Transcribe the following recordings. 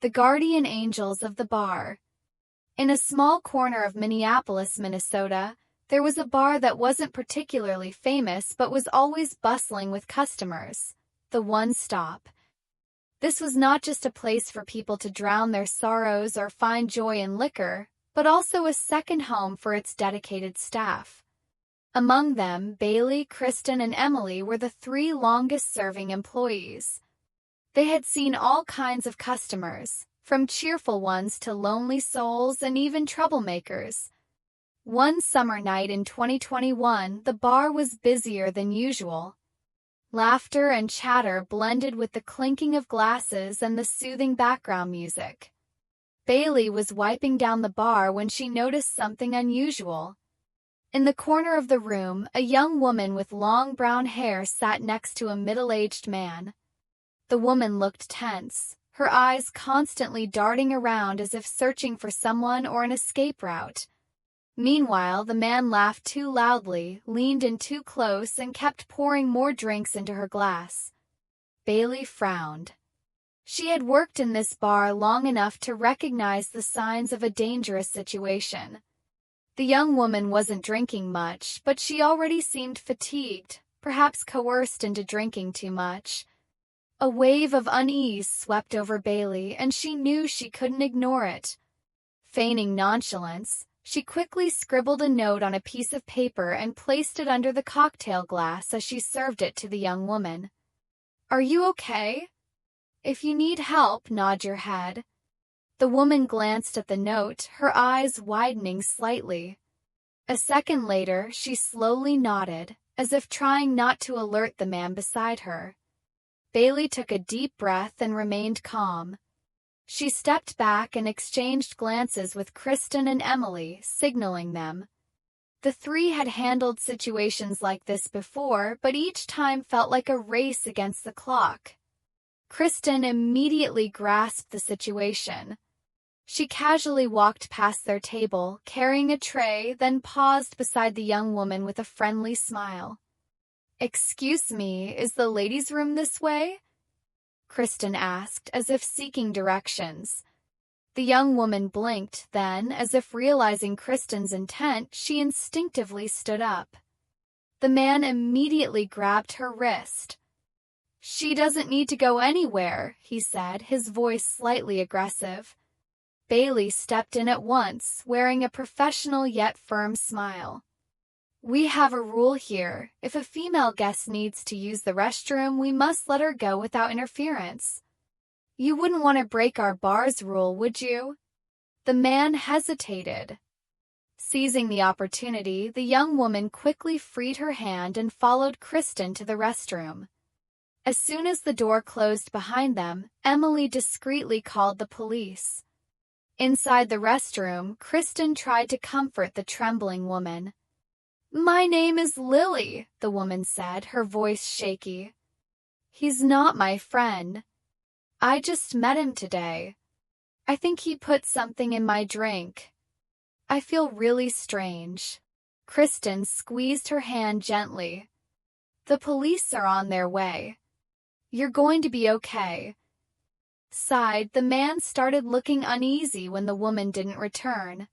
the guardian angels of the bar. In a small corner of Minneapolis, Minnesota, there was a bar that wasn't particularly famous but was always bustling with customers, the One Stop. This was not just a place for people to drown their sorrows or find joy in liquor, but also a second home for its dedicated staff. Among them, Bailey, Kristen, and Emily were the three longest-serving employees. They had seen all kinds of customers, from cheerful ones to lonely souls and even troublemakers. One summer night in 2021, the bar was busier than usual. Laughter and chatter blended with the clinking of glasses and the soothing background music. Bailey was wiping down the bar when she noticed something unusual. In the corner of the room, a young woman with long brown hair sat next to a middle-aged man. The woman looked tense, her eyes constantly darting around as if searching for someone or an escape route. Meanwhile, the man laughed too loudly, leaned in too close, and kept pouring more drinks into her glass. Bailey frowned. She had worked in this bar long enough to recognize the signs of a dangerous situation. The young woman wasn't drinking much, but she already seemed fatigued, perhaps coerced into drinking too much. A wave of unease swept over Bailey, and she knew she couldn't ignore it. Feigning nonchalance, she quickly scribbled a note on a piece of paper and placed it under the cocktail glass as she served it to the young woman. "Are you okay? If you need help, nod your head." The woman glanced at the note, her eyes widening slightly. A second later, she slowly nodded, as if trying not to alert the man beside her. Bailey took a deep breath and remained calm. She stepped back and exchanged glances with Kristen and Emily, signaling them. The three had handled situations like this before, but each time felt like a race against the clock. Kristen immediately grasped the situation. She casually walked past their table, carrying a tray, then paused beside the young woman with a friendly smile. "Excuse me, is the ladies' room this way?" Kristen asked, as if seeking directions. The young woman blinked, then, as if realizing Kristen's intent, she instinctively stood up. The man immediately grabbed her wrist. "She doesn't need to go anywhere," he said, his voice slightly aggressive. Bailey stepped in at once, wearing a professional yet firm smile. "We have a rule here. If a female guest needs to use the restroom, we must let her go without interference. You wouldn't want to break our bar's rule, would you?" The man hesitated. Seizing the opportunity, the young woman quickly freed her hand and followed Kristen to the restroom. As soon as the door closed behind them, Emily discreetly called the police. Inside the restroom, Kristen tried to comfort the trembling woman. "My name is Lily," the woman said, her voice shaky. "He's not my friend. I just met him today. I think he put something in my drink. I feel really strange." Kristen squeezed her hand gently. "The police are on their way. You're going to be okay." Sighed, the man started looking uneasy when the woman didn't return.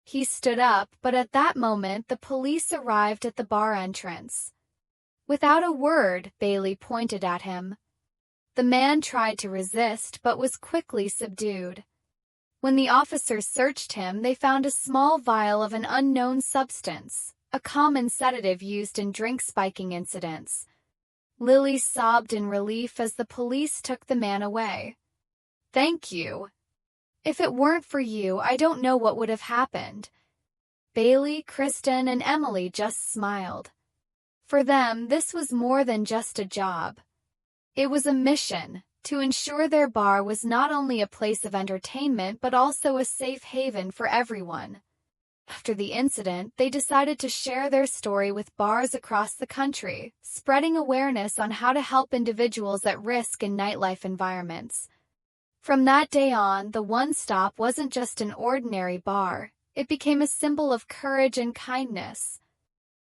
He stood up, but at that moment the police arrived at the bar entrance. Without a word, Bailey pointed at him. The man tried to resist, but was quickly subdued. When the officers searched him, they found a small vial of an unknown substance, a common sedative used in drink-spiking incidents. Lily sobbed in relief as the police took the man away. "Thank you. If it weren't for you, I don't know what would have happened." Bailey, Kristen, and Emily just smiled. For them, this was more than just a job. It was a mission, to ensure their bar was not only a place of entertainment but also a safe haven for everyone. After the incident, they decided to share their story with bars across the country, spreading awareness on how to help individuals at risk in nightlife environments. From that day on, the One Stop wasn't just an ordinary bar. It became a symbol of courage and kindness.